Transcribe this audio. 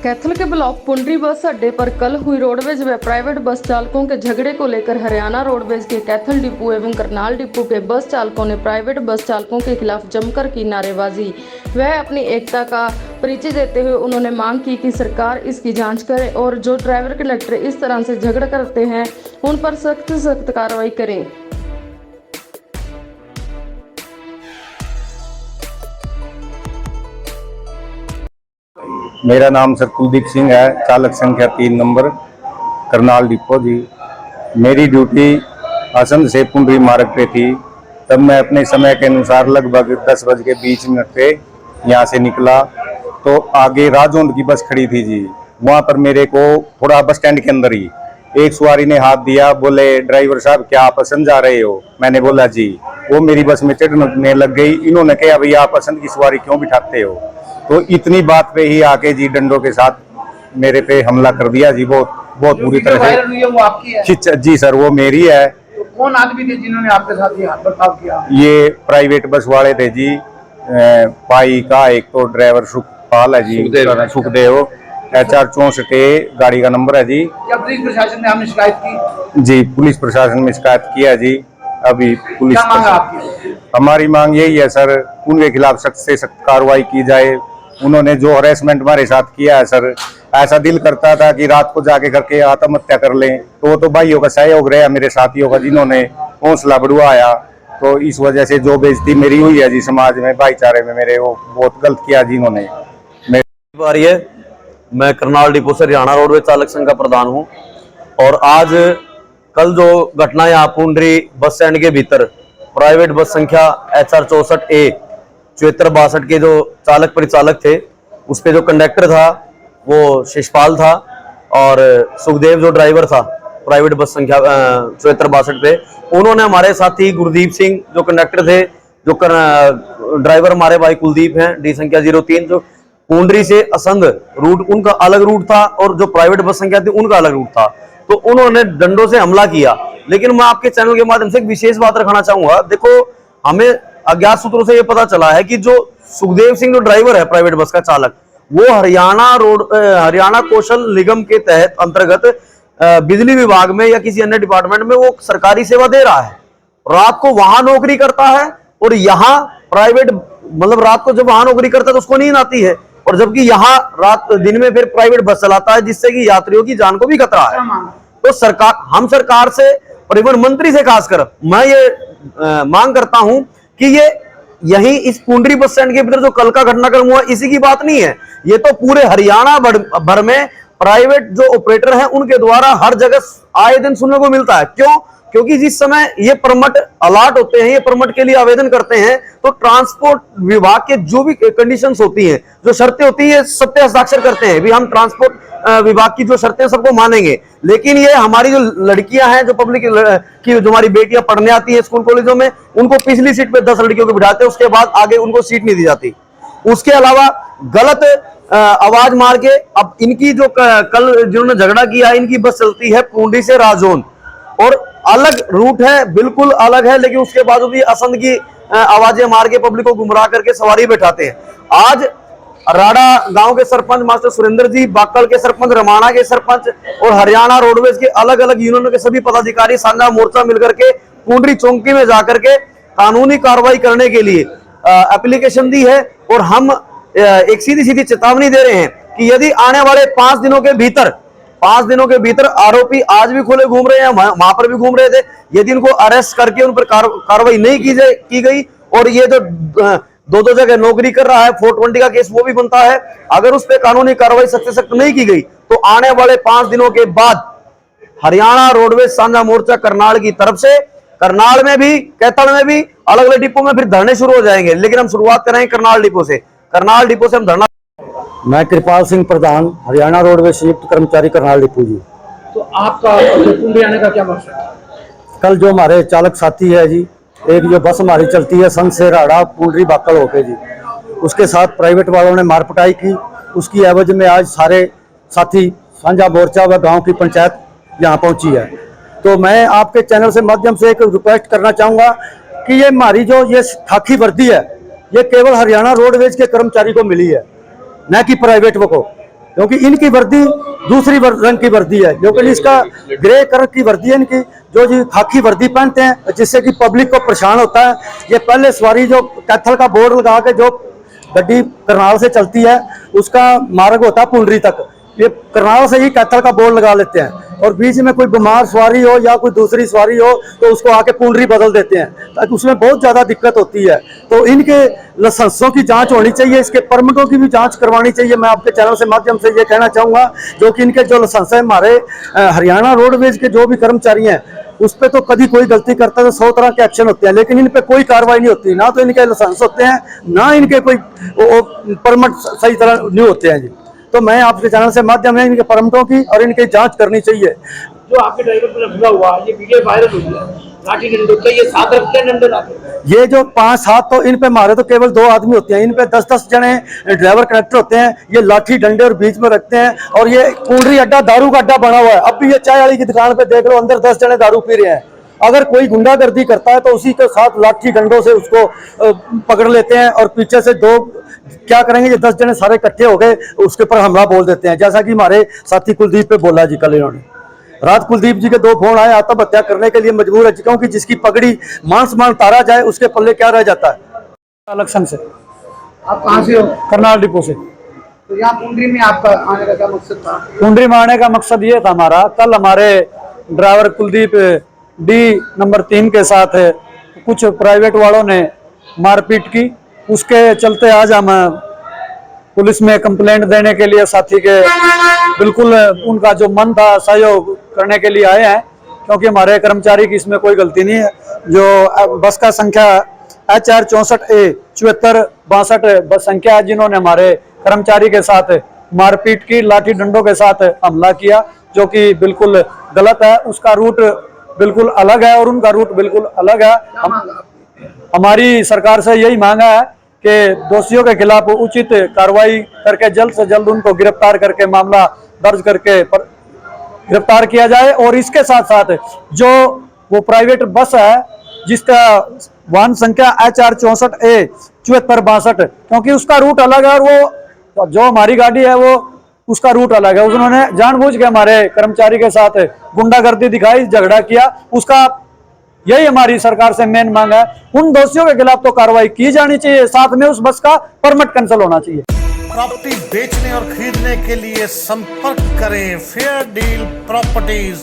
कैथल के ब्लॉक पुंडरी बस अड्डे पर कल हुई रोडवेज व प्राइवेट बस चालकों के झगड़े को लेकर हरियाणा रोडवेज के कैथल डिपो एवं करनाल डिपो के बस चालकों ने प्राइवेट बस चालकों के खिलाफ जमकर की नारेबाजी। वह अपनी एकता का परिचय देते हुए उन्होंने मांग की कि सरकार इसकी जांच करे और जो ड्राइवर कंडक्टर इस तरह से झगड़ा करते हैं उन पर सख्त से सख्त कार्रवाई करें। मेरा नाम सर कुलदीप सिंह है, चालक संख्या 3 नंबर करनाल डिपो जी। मेरी ड्यूटी आसंद से पुंडरी मार्ग पे थी। तब मैं अपने समय के अनुसार लगभग 10:20 पे यहाँ से निकला तो आगे राजौंद की बस खड़ी थी जी। वहाँ पर मेरे को थोड़ा बस स्टैंड के अंदर ही एक सवारी ने हाथ दिया, बोले ड्राइवर साहब क्या आप असंध जा रहे हो? मैंने बोला जी। वो मेरी बस में चढ़ने लग गई। इन्होंने कहा भैया आप असंध की सवारी क्यों बिठाते हो? तो इतनी बात पे ही आके जी डंडों के साथ मेरे पे हमला कर दिया जी। बहुत बुरी तरह से। वो आपकी है? जी सर, वो मेरी है। तो कौन आदमी थे जिन्होंने आपके साथ ये बर्ताव किया? ये प्राइवेट बस वाले थे जी। पाई का एक तो ड्राइवर सुखपाल है जी, सुखदेव HR 64 गाड़ी का नंबर है जी। क्या पुलिस प्रशासन ने आपने शिकायत की? जी पुलिस प्रशासन में शिकायत किया जी। अभी पुलिस क्या मांग है आपकी? हमारी मांग यही है सर, उनके खिलाफ सख्त से सख्त कार्रवाई की जाए। उन्होंने जो हरेसमेंट हमारे साथ किया है सर, ऐसा दिल करता था कि रात को जाके करके आत्महत्या कर लें। तो भाइयों का सहयोग रहा, मेरे साथियों का, जिन्होंने हौसला बढ़वाया। तो इस वजह से जो बेइज्जती मेरी हुई है जी समाज में, भाईचारे में, मेरे वो बहुत गलत किया जिन्होंने। मैं करनाल डिपो से हरियाणा रोडवेज चालक संघ का प्रधान हूं और आज कल जो घटना यहाँ पुंडरी बस स्टैंड के भीतर प्राइवेट बस संख्या HR 64A 7462 के जो चालक परिचालक थे, उस पे जो कंडक्टर था वो शिषपाल था और सुखदेव जो ड्राइवर था प्राइवेट बस संख्या 7462 पे, उन्होंने हमारे साथी गुरदीप सिंह जो कंडक्टर थे, जो ड्राइवर हमारे भाई कुलदीप हैं D संख्या 03, जो पुंडरी से असंध रूट उनका अलग रूट था और जो प्राइवेट बस संख्या थी उनका अलग रूट था। तो उन्होंने डंडों से हमला किया। लेकिन मैं आपके चैनल के माध्यम से एक विशेष बात रखना चाहूंगा। देखो, हमें अज्ञात सूत्रों से यह पता चला है कि जो सुखदेव सिंह जो ड्राइवर है प्राइवेट बस का चालक, वो हरियाणा कौशल निगम के तहत अंतर्गत बिजली विभाग में या किसी अन्य डिपार्टमेंट में वो सरकारी सेवा दे रहा है। रात को वहां नौकरी करता है और यहाँ प्राइवेट, मतलब रात को जब वहां नौकरी करता है तो उसको नींद आती है, और जबकि यहाँ रात दिन में फिर प्राइवेट बस चलाता है, जिससे कि यात्रियों की जान को भी खतरा है। तो सरकार से, परिवहन मंत्री से खासकर मैं ये मांग करता हूं कि ये यही इस पुंडरी बस स्टैंड के भीतर जो कल का घटनाक्रम हुआ, इसी की बात नहीं है। ये तो पूरे हरियाणा भर में प्राइवेट जो ऑपरेटर हैं उनके द्वारा हर जगह आए दिन सुनने को मिलता है। क्यों? क्योंकि जिस समय ये परमिट अलॉट होते हैं, ये परमिट के लिए आवेदन करते हैं, तो ट्रांसपोर्ट विभाग के जो भी कंडीशंस होती हैं, जो शर्तें होती है, सब पे हस्ताक्षर करते हैं। भी हम ट्रांसपोर्ट विभाग की जो शर्तें सबको मानेंगे। लेकिन ये हमारी जो लड़कियां हैं, जो पब्लिक की जो हमारी बेटियां पढ़ने आती है स्कूल कॉलेजों में, उनको पिछली सीट पे 10 लड़कियों को बिठाते हैं, उसके बाद आगे उनको सीट नहीं दी जाती। उसके अलावा गलत आवाज मार के, अब इनकी जो कल जिन्होंने झगड़ा किया, इनकी बस चलती है पुंडरी से राजौंद और अलग रूट है, बिल्कुल अलग है, लेकिन उसके बाद भी असंध की आवाजें मार के पब्लिक को गुमराह करके सवारी बैठाते हैं। आज राड़ा गांव के सरपंच मास्टर सुरेंद्र जी, बाकल के सरपंच, रमाणा के सरपंच और हरियाणा रोडवेज के अलग अलग यूनियनों के सभी पदाधिकारी साझा मोर्चा मिलकर के पुंडरी चौकी में जाकर के कानूनी कार्रवाई करने के लिए एप्लीकेशन दी है। और हम एक सीधी सीधी चेतावनी दे रहे हैं कि यदि आने वाले 5 दिनों के भीतर आरोपी आज भी खुले घूम रहे हैं, वहां पर भी घूम रहे थे, यदि इनको अरेस्ट करके उन पर कार्रवाई नहीं की गई और ये जो दो जगह नौकरी कर रहा है, 420 का केस वो भी बनता है, अगर उस पर कानूनी कार्रवाई सख्त से सख्त नहीं की गई तो आने वाले 5 दिनों के बाद हरियाणा रोडवेज साझा मोर्चा करनाल की तरफ से, करनाल में भी, कैथल में भी, अलग अलग डिपो में फिर धरने शुरू हो जाएंगे। लेकिन हम शुरुआत करेंगे करनाल डिपो से। करनाल डिपो से हम धरना। मैं कृपाल सिंह प्रधान, हरियाणा रोडवेज संयुक्त कर्मचारी करनाल डिपो जी। तो आपका पुंडरी आने का क्या मकसद है? कल जो हमारे चालक साथी है जी, एक जो बस हमारी चलती है संघ से राड़ा पुंडरी बाकल होके जी, उसके साथ प्राइवेट वालों ने मारपिटाई की। उसकी एवज में आज सारे साथी साझा मोर्चा व गांव की पंचायत यहाँ पहुंची है। तो मैं आपके चैनल से माध्यम से एक रिक्वेस्ट करना चाहूँगा कि ये हमारी जो ये खाकी वर्दी है, ये केवल हरियाणा रोडवेज के कर्मचारी को मिली है, न कि प्राइवेट को। क्योंकि इनकी वर्दी दूसरी रंग की वर्दी है, लेकिन इसका ग्रे कलर की वर्दी है इनकी, जो जी खाकी वर्दी पहनते हैं, जिससे कि पब्लिक को परेशान होता है। ये पहले सवारी जो कैथल का बोर्ड लगा के जो गड्डी करनाल से चलती है उसका मार्ग होता है पुंडरी तक, ये करनाल से ही कैथल का बोर्ड लगा लेते हैं, और बीच में कोई बीमार सवारी हो या कोई दूसरी सवारी हो तो उसको आके पुंडरी बदल देते हैं, ताकि उसमें बहुत ज़्यादा दिक्कत होती है। तो इनके लाइसेंसों की जांच होनी चाहिए, इसके परमिटों की भी जांच करवानी चाहिए। मैं आपके चैनल से माध्यम से ये कहना चाहूँगा, जो कि इनके जो लाइसेंस है, हमारे हरियाणा रोडवेज के जो भी कर्मचारी हैं उस पर तो कभी कोई गलती करता है तो 100 तरह के एक्शन होते हैं, लेकिन इन पे कोई कार्रवाई नहीं होती, ना तो इनके लाइसेंस होते हैं, ना इनके कोई परमिट सही तरह नहीं होते हैं जी। तो मैं आपके चैनल से माध्यम है इनके परमिटों की और इनकी जांच करनी चाहिए। जो आपके ड्राइवर पर हमला हुआ, ये वीडियो वायरल हुई है, लाठी डंडे तो ये साथ रखते हैं डंडे लाते हैं। ये जो 5-7 तो इन पे मारे तो केवल 2 आदमी होते हैं, इन पे 10-10 जने ड्राइवर कनेक्टर होते हैं, ये लाठी डंडे और बीच में रखते हैं। और ये पुंडरी अड्डा दारू का अड्डा बना हुआ है। अब भी ये चाय वाली की दुकान पे देख लो, अंदर 10 जने दारू पी रहे हैं। अगर कोई गुंडागर्दी करता है तो उसी के साथ लाठी डंडों से उसको पकड़ लेते हैं, और पीछे से 2 क्या करेंगे, ये 10 जने सारे इकट्ठे हो गए उसके ऊपर हमला बोल देते हैं, जैसा कि हमारे साथी कुलदीप पे बोला जी। कल इन्होंने रात कुलदीप जी के 2 फोन आए, आत्महत्या करने के लिए मजबूर है, क्योंकि जिसकी पगड़ी मान सम्मान तारा जाए उसके पल्ले क्या रह जाता है। इलेक्शन से आप कहाँ से हो? करनाल डिपो से। तो यहाँ पुंडरी में आपका आने का क्या मकसद था? कुंडरी में आने का मकसद ये था हमारा, कल हमारे ड्राइवर कुलदीप डी नंबर 3 के साथ कुछ प्राइवेट वालों ने मारपीट की, उसके चलते आज हम पुलिस में कंप्लेंट देने के लिए साथी के बिल्कुल उनका जो मन था सहयोग करने के लिए आए हैं, क्योंकि हमारे कर्मचारी की इसमें कोई गलती नहीं है। जो बस का संख्या HR 64A 7462 बस संख्या है, जिन्होंने हमारे कर्मचारी के साथ मारपीट की, लाठी डंडों के साथ हमला किया, जो कि बिल्कुल गलत है। उसका रूट बिल्कुल अलग है और उनका रूट बिल्कुल अलग है। हमारी सरकार से यही मांगा है कि दोषियों के खिलाफ उचित कार्रवाई करके जल्द से जल्द उनको गिरफ्तार करके मामला दर्ज करके गिरफ्तार किया जाए। और इसके साथ साथ जो वो प्राइवेट बस है जिसका वाहन संख्या HR 64A 7462, क्योंकि उसका रूट अलग है और वो जो हमारी गाड़ी है वो उसका रूट अलग है, उन्होंने जानबूझ के हमारे कर्मचारी के साथ गुंडागर्दी दिखाई, झगड़ा किया। उसका यही हमारी सरकार से मेन मांग है, उन दोषियों के खिलाफ तो कार्रवाई की जानी चाहिए, साथ में उस बस का परमिट कैंसिल होना चाहिए। प्रॉपर्टी बेचने और खरीदने के लिए संपर्क करें फेयर डील प्रॉपर्टीज।